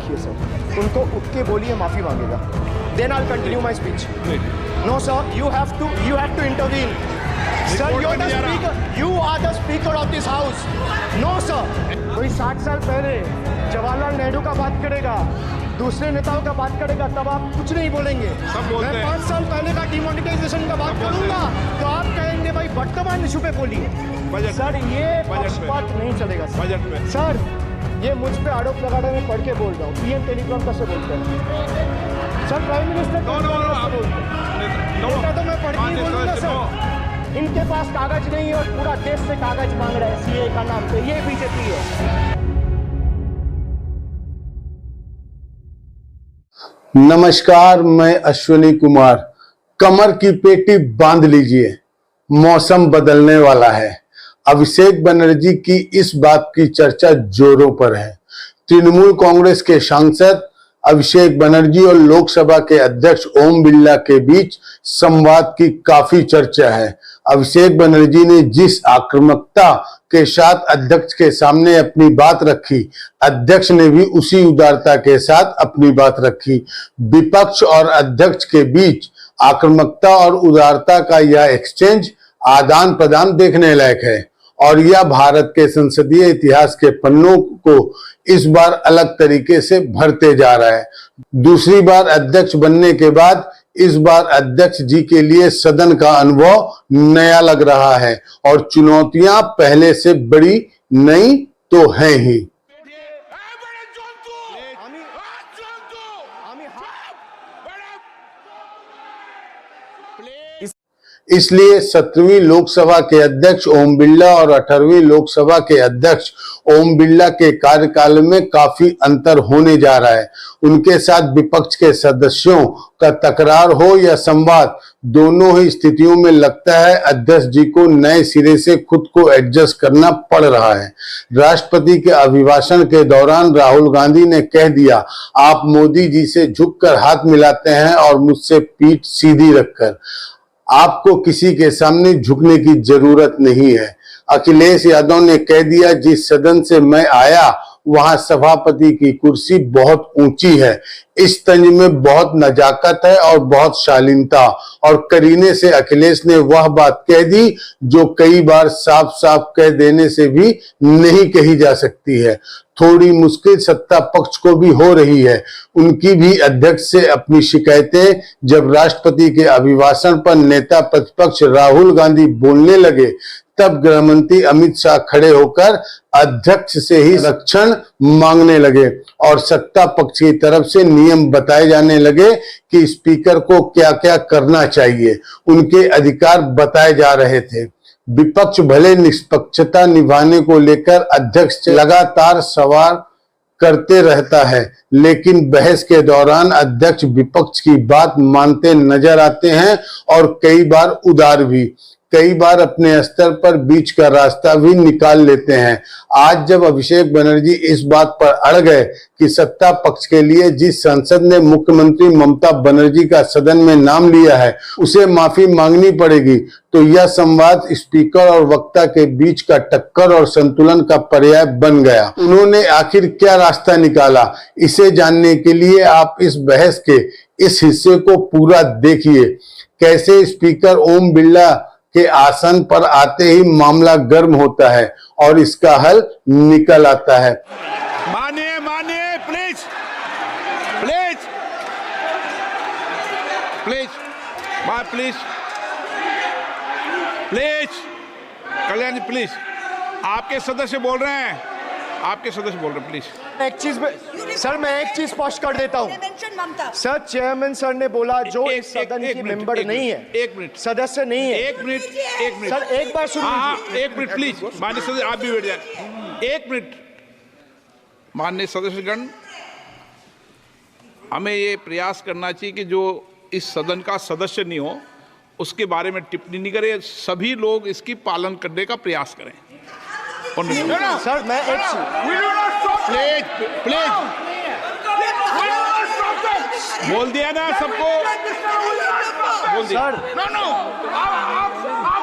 रखिए सर, उनको उठ के बोलिए माफी मांगेगा, then I will continue my speech. No sir, you have to intervene. Sir, you are the speaker of this house. No sir. कोई 60 साल पहले जवाहरलाल नेहरू का बात करेगा, दूसरे नेताओं का बात करेगा, तब आप कुछ नहीं बोलेंगे। मैं 5 साल पहले का डिमोनेटाइजेशन का बात करूंगा तो आप कहेंगे भाई वर्तमान इशू पे बोलिए। सर, ये पक्षपात नहीं चलेगा सर। ये मुझ पे आरोप लगाने में पढ़ के बोल रहा हूँ, पीएम टेलीकॉम कैसे बोलते हैं सर, प्राइम मिनिस्टर कैसे बोलते हैं, तो मैं पढ़ के बोलूंगा सर। इनके पास कागज नहीं है और पूरा देश से कागज मांग रहे हैं सीए का नाम पे, ये बीजेपी है। नमस्कार, मैं अश्विनी कुमार। कमर की पेटी बांध लीजिए, मौसम बदलने वाला है। अभिषेक बनर्जी की इस बात की चर्चा जोरों पर है। तृणमूल कांग्रेस के सांसद अभिषेक बनर्जी और लोकसभा के अध्यक्ष ओम बिरला के बीच संवाद की काफी चर्चा है। अभिषेक बनर्जी ने जिस आक्रामकता के साथ अध्यक्ष के सामने अपनी बात रखी, अध्यक्ष ने भी उसी उदारता के साथ अपनी बात रखी। विपक्ष और अध्यक्ष के बीच आक्रामकता और उदारता का यह एक्सचेंज, आदान प्रदान देखने लायक है और यह भारत के संसदीय इतिहास के पन्नों को इस बार अलग तरीके से भरते जा रहा है। दूसरी बार अध्यक्ष बनने के बाद इस बार अध्यक्ष जी के लिए सदन का अनुभव नया लग रहा है और चुनौतियां पहले से बड़ी नई तो है ही। इसलिए 17वीं लोकसभा के अध्यक्ष ओम बिरला और 18वीं लोकसभा के अध्यक्ष ओम बिरला के कार्यकाल में काफी अंतर होने जा रहा है। उनके साथ विपक्ष के सदस्यों का तकरार हो या संवाद, दोनों ही स्थितियों में लगता है अध्यक्ष जी को नए सिरे से खुद को एडजस्ट करना पड़ रहा है। राष्ट्रपति के अभिभाषण के दौरान राहुल गांधी ने कह दिया, आप मोदी जी से झुककर हाथ मिलाते हैं और मुझसे पीठ सीधी रखकर। आपको किसी के सामने झुकने की जरूरत नहीं है। अखिलेश यादव ने कह दिया, जिस सदन से मैं आया वहां सभापति की कुर्सी बहुत ऊंची है। इस तंज में बहुत नजाकत है और बहुत शालीनता और करीने से अखिलेश ने वह बात कह दी जो कई बार साफ साफ कह देने से भी नहीं कही जा सकती है। थोड़ी मुश्किल सत्ता पक्ष को भी हो रही है। उनकी भी अध्यक्ष से अपनी शिकायतें जब राष्ट्रपति के अभिभाषण पर नेता प्रतिपक्ष राहुल गांधी बोलने लगे, तब गृहमंत्री अमित शाह खड़े होकर अध्यक्ष से ही रक्षण मांगने लगे और सत्ता पक्ष की तरफ से नियम बताए जाने लगे कि स्पीकर को क्या क्या करना चाहिए। उनके अधिकार बताए जा रहे थे। विपक्ष भले निष्पक्षता निभाने को लेकर अध्यक्ष से लगातार सवाल करते रहता है, लेकिन बहस के दौरान अध्यक्ष विपक्ष की बात मानते नजर आते हैं और कई बार उदार भी, कई बार अपने स्तर पर बीच का रास्ता भी निकाल लेते हैं। आज जब अभिषेक बनर्जी इस बात पर अड़ गए कि सत्ता पक्ष के लिए जिस सांसद ने मुख्यमंत्री ममता बनर्जी का सदन में नाम लिया है उसे माफी मांगनी पड़ेगी, तो यह संवाद स्पीकर और वक्ता के बीच का टक्कर और संतुलन का पर्याय बन गया। उन्होंने आखिर क्या रास्ता निकाला, इसे जानने के लिए आप इस बहस के इस हिस्से को पूरा देखिए। कैसे स्पीकर ओम बिरला के आसन पर आते ही मामला गर्म होता है और इसका हल निकल आता है। मानिए मानिए, please please please please please Kalyan ji, please. आपके सदस्य बोल रहे हैं, आपके सदस्य बोल रहे हैं, प्लीज। एक चीज सर, मैं एक चीज स्पष्ट कर देता हूँ सर। चेयरमैन सर ने बोला जो इस सदन की मेंबर नहीं है, एक मिनट, सदस्य नहीं है। एक मिनट सर, एक बार सुनिए। हाँ, एक मिनट प्लीज। माननीय सदस्य आप भी बैठ जाए, एक मिनट। माननीय सदस्यगण, हमें ये प्रयास करना चाहिए कि जो इस सदन का सदस्य नहीं हो उसके बारे में टिप्पणी नहीं करे। सभी लोग इसकी पालन करने का प्रयास करें। सर, मैं एक प्लीज प्लीज बोल दिया ना सबको, बोल दिया। सर, आप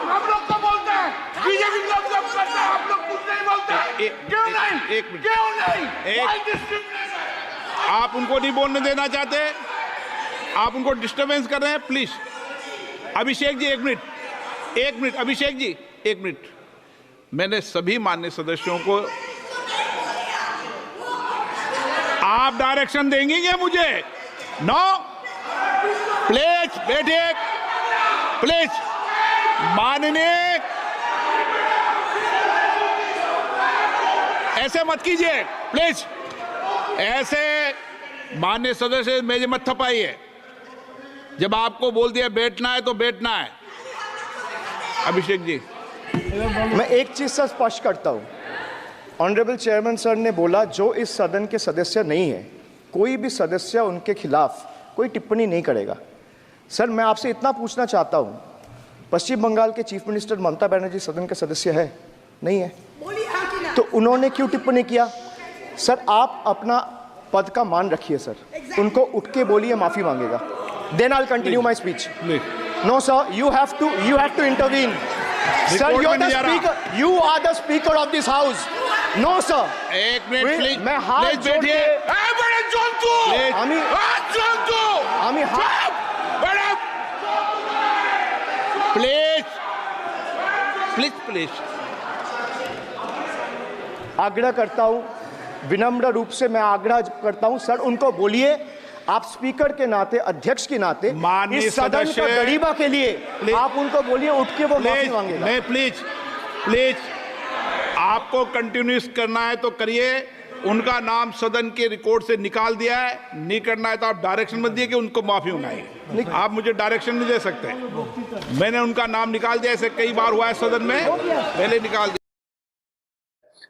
हम लोग को बोलते हैं, बीजेपी लोग जब करते हैं, आप लोग कुछ नहीं बोलते। एक मिनट, क्यों नहीं? एक आप उनको नहीं बोलने देना चाहते, आप उनको डिस्टर्बेंस कर रहे हैं। प्लीज अभिषेक जी, एक मिनट अभिषेक जी, एक मिनट। मैंने सभी माननीय सदस्यों को, आप डायरेक्शन देंगे क्या मुझे? नो, प्लीज बैठिए, प्लीज। माननीय, ऐसे मत कीजिए प्लीज, ऐसे माननीय सदस्य मेरे मत थपाइए। जब आपको बोल दिया बैठना है तो बैठना है। अभिषेक जी, मैं एक चीज से स्पष्ट करता हूं। ऑनरेबल चेयरमैन सर ने बोला जो इस सदन के सदस्य नहीं है, कोई भी सदस्य उनके खिलाफ कोई टिप्पणी नहीं करेगा। सर, मैं आपसे इतना पूछना चाहता हूं, पश्चिम बंगाल के चीफ मिनिस्टर ममता बनर्जी सदन के सदस्य है? नहीं है, तो उन्होंने क्यों टिप्पणी किया? सर, आप अपना पद का मान रखिए सर, उनको उठ के बोलिए माफी मांगेगा। Then I will continue my speech. No sir, you have to intervene. Sir, you're the speaker. You are the speaker of this house. No sir. एक मिनट प्लीज, मैं हाथ जोड़ के बड़े जंतु, আমি प्लीज आग्रह करता हूं, विनम्र रूप से मैं आग्रह करता हूं सर, उनको बोलिए आप स्पीकर के नाते, अध्यक्ष के नाते, इस सदन का गरिमा के लिए आप उनको बोलिए उठ के वो माफी मांगेगा। नहीं, प्लीज आपको कंटिन्यूस करना है तो करिए। उनका नाम सदन के रिकॉर्ड से निकाल दिया है, नहीं करना है तो आप डायरेक्शन मत दिए कि उनको माफी मंगाइए। आप मुझे डायरेक्शन नहीं दे सकते। मैंने उनका नाम निकाल दिया, ऐसे कई बार हुआ है सदन में, पहले निकाल दिया।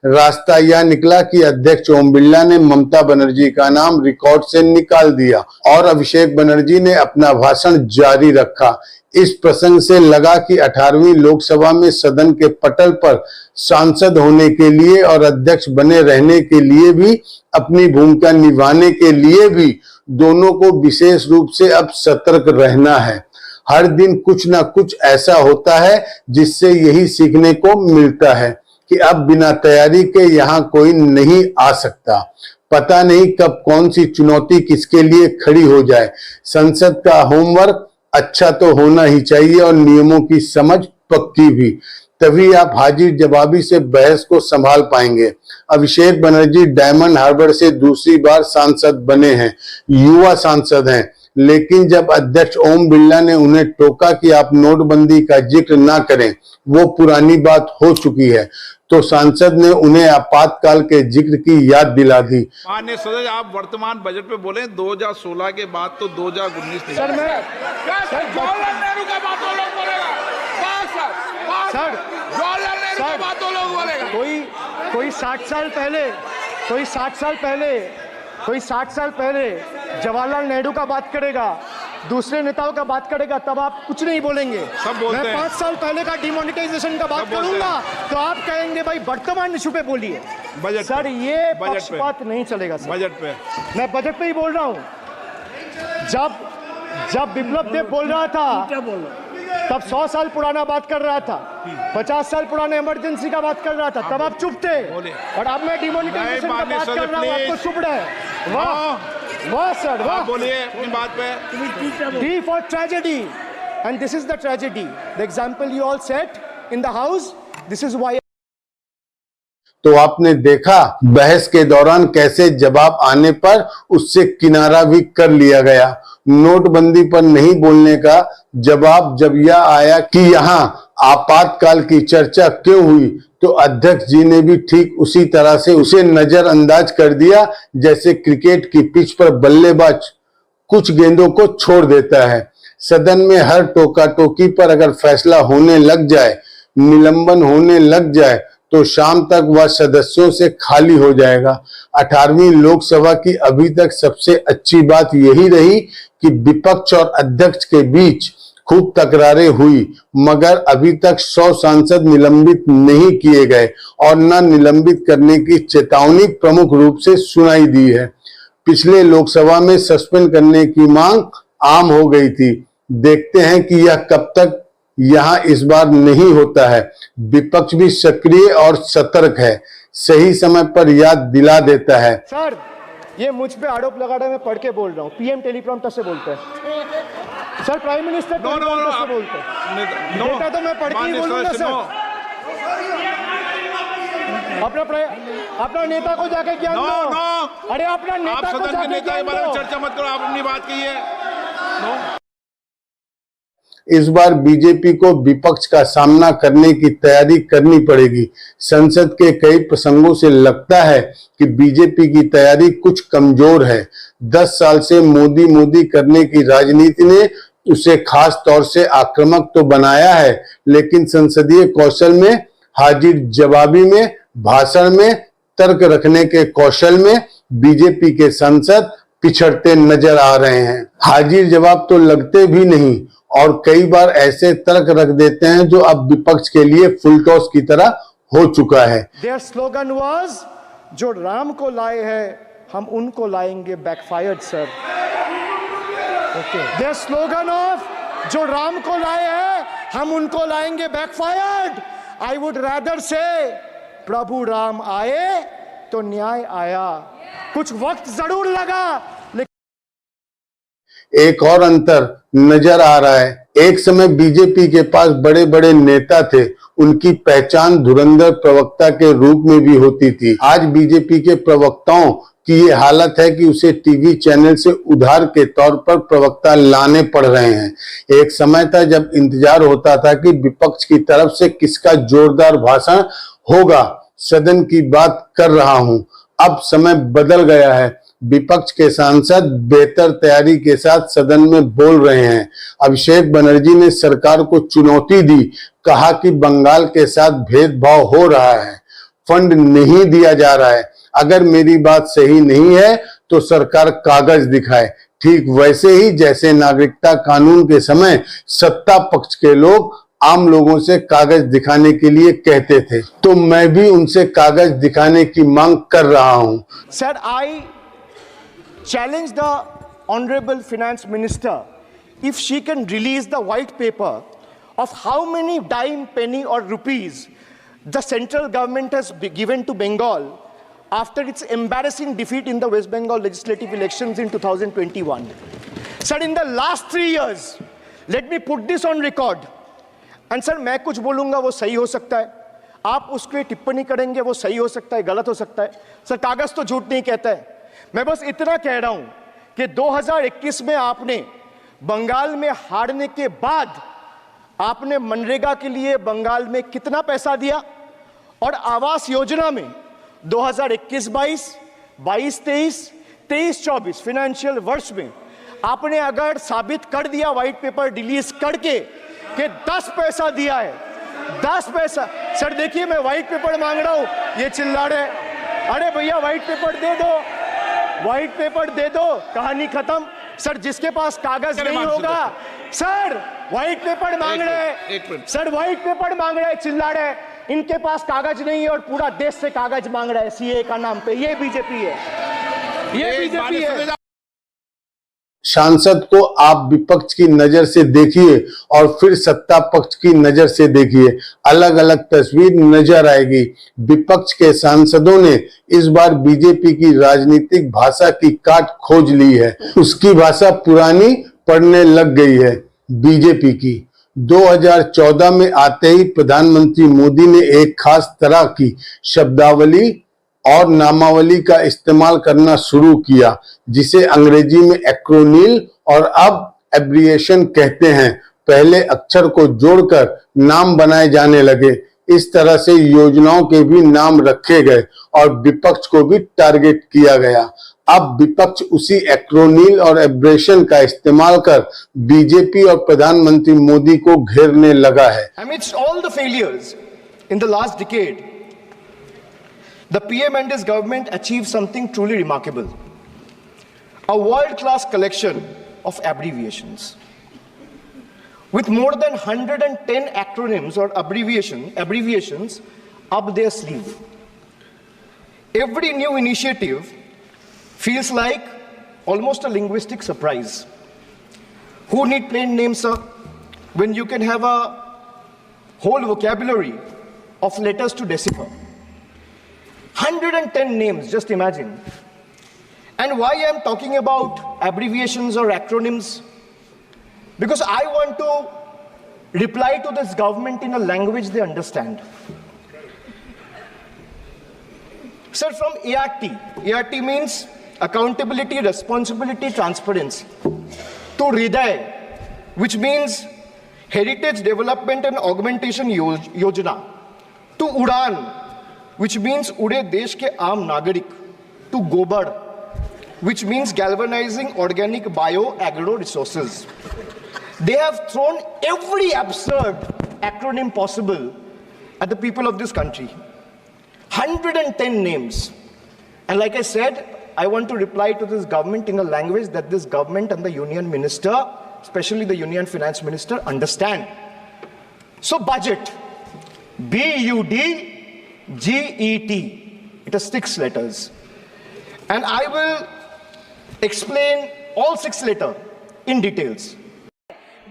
रास्ता यह निकला कि अध्यक्ष ओम बिरला ने ममता बनर्जी का नाम रिकॉर्ड से निकाल दिया और अभिषेक बनर्जी ने अपना भाषण जारी रखा। इस प्रसंग से लगा कि 18वीं लोकसभा में सदन के पटल पर सांसद होने के लिए और अध्यक्ष बने रहने के लिए भी, अपनी भूमिका निभाने के लिए भी दोनों को विशेष रूप से अब सतर्क रहना है। हर दिन कुछ ना कुछ ऐसा होता है जिससे यही सीखने को मिलता है कि अब बिना तैयारी के यहाँ कोई नहीं आ सकता। पता नहीं कब कौन सी चुनौती किसके लिए खड़ी हो जाए। संसद का होमवर्क अच्छा तो होना ही चाहिए और नियमों की समझ पक्की भी, तभी आप हाजिर जवाबी से बहस को संभाल पाएंगे। अभिषेक बनर्जी डायमंड हार्बर से दूसरी बार सांसद बने हैं, युवा सांसद हैं, लेकिन जब अध्यक्ष ओम बिरला ने उन्हें टोका कि आप नोटबंदी का जिक्र ना करें, वो पुरानी बात हो चुकी है, तो सांसद ने उन्हें आपातकाल के जिक्र की याद दिला दी। माननीय सदस्य, आप वर्तमान बजट पे बोले 2016 के बाद तो 2019 सर, मैं जवाहरलाल नेहरू का बात वो लोग बोलेगा, सर, जवाहरलाल नेहरू का बात वो लोग बोलेगा। कोई 60 साल पहले जवाहरलाल नेहरू का बात करेगा, दूसरे नेताओं का बात करेगा, तब आप कुछ नहीं बोलेंगे। सब बोलते मैं हैं। 5 साल पहले का डिमोनेटाइजेशन का बात करूंगा तो आप कहेंगे भाई वर्तमान इशू पे बोलिए। बजट सर, ये बजट पे। पक्षपात नहीं चलेगा सर। बजट पे मैं बजट पे ही बोल रहा हूँ। जब विप्लव देव बोल रहा था तब 100 साल पुराना बात कर रहा था, 50 साल पुराने इमरजेंसी का बात कर रहा था, तब आप चुप थे। और अब मैं डिमोनेटाइजेशन का बात कर रहा हूँ, आपको चुप रहे। वाह सर, वाह। बोलिए अपनी बात पे। D for tragedy, and this is the tragedy. The example you all set in the house. This is why. तो आपने देखा बहस के दौरान कैसे जवाब आने पर उससे किनारा भी कर लिया गया। नोटबंदी पर नहीं बोलने का जवाब जब यह आया कि यहाँ आपातकाल की चर्चा क्यों हुई, तो अध्यक्ष जी ने भी ठीक उसी तरह से उसे नजरअंदाज कर दिया, जैसे क्रिकेट की पिच पर बल्लेबाज कुछ गेंदों को छोड़ देता है। सदन में हर टोका टोकी पर अगर फैसला होने लग जाए, निलंबन होने लग जाए, तो शाम तक वह सदस्यों से खाली हो जाएगा। 18वीं लोकसभा की अभी तक सबसे अच्छी बात यही रही कि विपक्ष और अध्यक्ष के बीच खूब तकरारें हुई, मगर अभी तक 100 सांसद निलंबित नहीं किए गए और न निलंबित करने की चेतावनी प्रमुख रूप से सुनाई दी है। पिछले लोकसभा में सस्पेंड करने की मांग आम हो गई थी। देखते हैं कि यह कब तक यहाँ इस बार नहीं होता है। विपक्ष भी सक्रिय और सतर्क है, सही समय पर याद दिला देता है। सर, ये मुझ पे आरोप लगा रहे हैं, मैं पढ़ के बोल रहा हूँ। पीएम टेलीप्रॉम्प्टर से बोलते हैं सर, प्राइम मिनिस्टर टेलीप्रॉम्प्टर से बोलते हैं। डेटा तो मैं पढ़ के ही बोलूंगा सर। अपना नेता को जाके ज्ञान दो। अरे अपना नेता को जाके ज्ञान दो। चर्चा मत करो, आप अपनी बात कीजिए। इस बार बीजेपी को विपक्ष का सामना करने की तैयारी करनी पड़ेगी। संसद के कई प्रसंगों से लगता है कि बीजेपी की तैयारी कुछ कमजोर है। 10 साल से मोदी मोदी करने की राजनीति ने उसे खास तौर से आक्रामक तो बनाया है, लेकिन संसदीय कौशल में, हाजिर जवाबी में, भाषण में, तर्क रखने के कौशल में बीजेपी के सांसद पिछड़ते नजर आ रहे हैं। हाजिर जवाब तो लगते भी नहीं और कई बार ऐसे तर्क रख देते हैं जो अब विपक्ष के लिए फुलटॉस की तरह हो चुका है। Their slogan was, जो राम को लाए हैं हम उनको लाएंगे backfired sir. Their slogan of, जो राम को लाए हैं हम उनको लाएंगे backfired. I would rather say, प्रभु राम आए तो न्याय आया। कुछ वक्त जरूर लगा, एक और अंतर नजर आ रहा है। एक समय बीजेपी के पास बड़े बड़े नेता थे, उनकी पहचान धुरंधर प्रवक्ता के रूप में भी होती थी। आज बीजेपी के प्रवक्ताओं की ये हालत है कि उसे टीवी चैनल से उधार के तौर पर प्रवक्ता लाने पड़ रहे हैं। एक समय था जब इंतजार होता था कि विपक्ष की तरफ से किसका जोरदार भाषण होगा। सदन की बात कर रहा हूं, अब समय बदल गया है। विपक्ष के सांसद बेहतर तैयारी के साथ सदन में बोल रहे हैं। अभिषेक बनर्जी ने सरकार को चुनौती दी, कहा कि बंगाल के साथ भेदभाव हो रहा है, फंड नहीं दिया जा रहा है। अगर मेरी बात सही नहीं है तो सरकार कागज दिखाए। ठीक वैसे ही जैसे नागरिकता कानून के समय सत्ता पक्ष के लोग आम लोगों से कागज दिखाने के लिए कहते थे, तो मैं भी उनसे कागज दिखाने की मांग कर रहा हूं। Sir, I challenge the Honorable Finance Minister if she can release the white paper of how many dime, penny or rupees the central government has given to Bengal after its embarrassing defeat in the West Bengal legislative elections in 2021. Sir, in the last 3 years, let me put this on record. And sir, मैं कुछ बोलूंगा वो सही हो सकता है, आप उसके टिप्पणी करेंगे वो सही हो सकता है, गलत हो सकता है। सर, कागज तो झूठ नहीं कहता है। मैं बस इतना कह रहा हूं कि 2021 में आपने बंगाल में हारने के बाद आपने मनरेगा के लिए बंगाल में कितना पैसा दिया, और आवास योजना में 2021-22, 22-23, 23-24 फाइनेंशियल वर्ष में आपने अगर साबित कर दिया व्हाइट पेपर रिलीज करके कि 10 पैसा दिया है, 10 पैसा। सर देखिए, मैं व्हाइट पेपर मांग रहा हूं, ये चिल्ला रहे, अरे भैया व्हाइट पेपर दे दो, व्हाइट पेपर दे दो, कहानी खत्म। सर, जिसके पास कागज नहीं होगा, सर व्हाइट पेपर मांग रहे, सर व्हाइट पेपर मांग रहे, चिल्ला रहे, इनके पास कागज नहीं है और पूरा देश से कागज मांग रहा है सीए का नाम पे। ये बीजेपी है, ये बीजेपी है। सांसद को आप विपक्ष की नजर से देखिए और फिर सत्ता पक्ष की नजर से देखिए, अलग अलग तस्वीर नजर आएगी। विपक्ष के सांसदों ने इस बार बीजेपी की राजनीतिक भाषा की काट खोज ली है। उसकी भाषा पुरानी पड़ने लग गई है बीजेपी की। 2014 में आते ही प्रधानमंत्री मोदी ने एक खास तरह की शब्दावली और नामावली का इस्तेमाल करना शुरू किया, जिसे अंग्रेजी में एक्रोनील और अब एब्रिएशन कहते हैं। पहले अक्षर को जोड़कर नाम बनाए जाने लगे। इस तरह से योजनाओं के भी नाम रखे गए और विपक्ष को भी टारगेट किया गया। अब विपक्ष उसी एक्रोनील और एब्रेशन का इस्तेमाल कर बीजेपी और प्रधानमंत्री मोदी को घेरने लगा है। Amidst all the failures in the last decade, the PM and his government achieved something truly remarkable. A world-class collection of abbreviations. With more than 110 acronyms or abbreviations up their sleeve. Every new initiative feels like almost a linguistic surprise. Who need plain names, sir, when you can have a whole vocabulary of letters to decipher? 110 names, just imagine. And why I am talking about abbreviations or acronyms? Because I want to reply to this government in a language they understand. Sir, from ART. ART means accountability, responsibility, transparency. To Hriday, which means Heritage Development and Augmentation Yojana. To Udan, which means Ude Desh ke Aam Nagarik. To Gobar, which means galvanizing organic bio-agro resources. They have thrown every absurd acronym possible at the people of this country. 110 names. And like I said, I want to reply to this government in a language that this government and the union minister, especially the union finance minister, understand. So budget, BUDGET, it has 6 letters. And I will explain all 6 letters in details.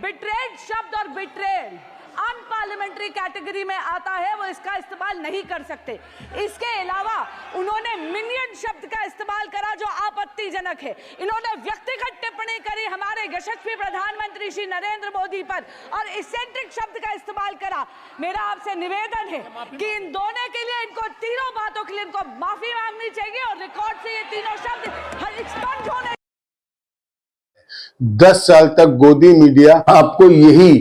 Betrayed शब्द और betrayal unparliamentary category में आता है, वो इसका इस्तेमाल नहीं कर सकते। इसके अलावा उन्होंने मिनियन शब्द का इस्तेमाल करा जो आपत्तिजनक है। इन्होंने व्यक्तिगत टिप्पणी करी हमारे यशस्वी प्रधानमंत्री श्री नरेंद्र मोदी पर और इसेंट्रिक शब्द का इस्तेमाल करा। मेरा आपसे निवेदन है कि इन दोनों के लिए, इनको तीनों बातों के लिए इनको माफी मांगनी चाहिए और रिकॉर्ड से ये तीनों शब्द एक्सपंज होने। 10 साल तक गोदी मीडिया आपको यही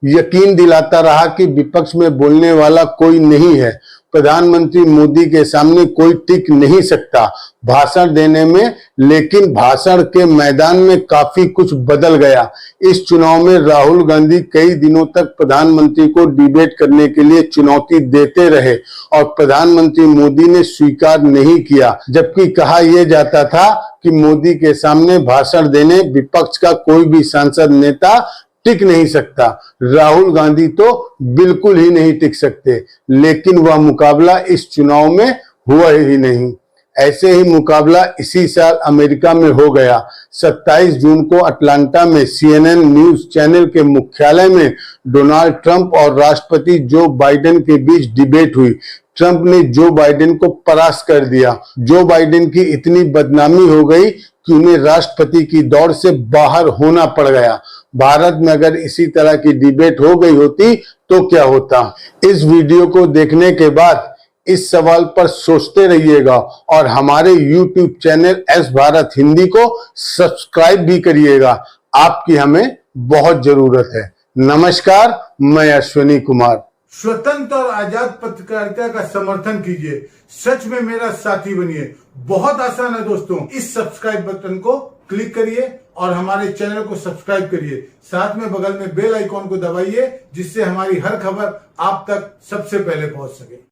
यकीन दिलाता रहा कि विपक्ष में बोलने वाला कोई नहीं है, प्रधानमंत्री मोदी के सामने कोई टिक नहीं सकता भाषण देने में। लेकिन भाषण के मैदान में काफी कुछ बदल गया। इस चुनाव में राहुल गांधी कई दिनों तक प्रधानमंत्री को डिबेट करने के लिए चुनौती देते रहे और प्रधानमंत्री मोदी ने स्वीकार नहीं किया, जबकि कहा यह जाता था कि मोदी के सामने भाषण देने विपक्ष का कोई भी सांसद नेता टिक नहीं सकता। राहुल गांधी तो बिल्कुल ही नहीं टिक सकते, लेकिन वह मुकाबला इस चुनाव में हुआ ही नहीं। ऐसे ही मुकाबला इसी साल अमेरिका में हो गया। 27 जून को अटलांटा में CNN न्यूज चैनल के मुख्यालय में डोनाल्ड ट्रंप और राष्ट्रपति जो बाइडेन के बीच डिबेट हुई। ट्रंप ने जो बाइडेन को परास्त कर दिया। जो बाइडेन की इतनी बदनामी हो गई कि उन्हें राष्ट्रपति की दौड़ से बाहर होना पड़ गया। भारत में अगर इसी तरह की डिबेट हो गई होती तो क्या होता? इस वीडियो को देखने के बाद इस सवाल पर सोचते रहिएगा और हमारे YouTube channel S Bharat Hindi को सब्सक्राइब भी करिएगा। आपकी हमें बहुत जरूरत है। नमस्कार, मैं अश्विनी कुमार। स्वतंत्र और आजाद पत्रकारिता का समर्थन कीजिए, सच में मेरा साथी बनिए। बहुत आसान है दोस्तों, इस सब्सक्राइब बटन को क्लिक करिए और हमारे चैनल को सब्सक्राइब करिए। साथ में बगल में बेल आइकॉन को दबाइए, जिससे हमारी हर खबर आप तक सबसे पहले पहुंच सके।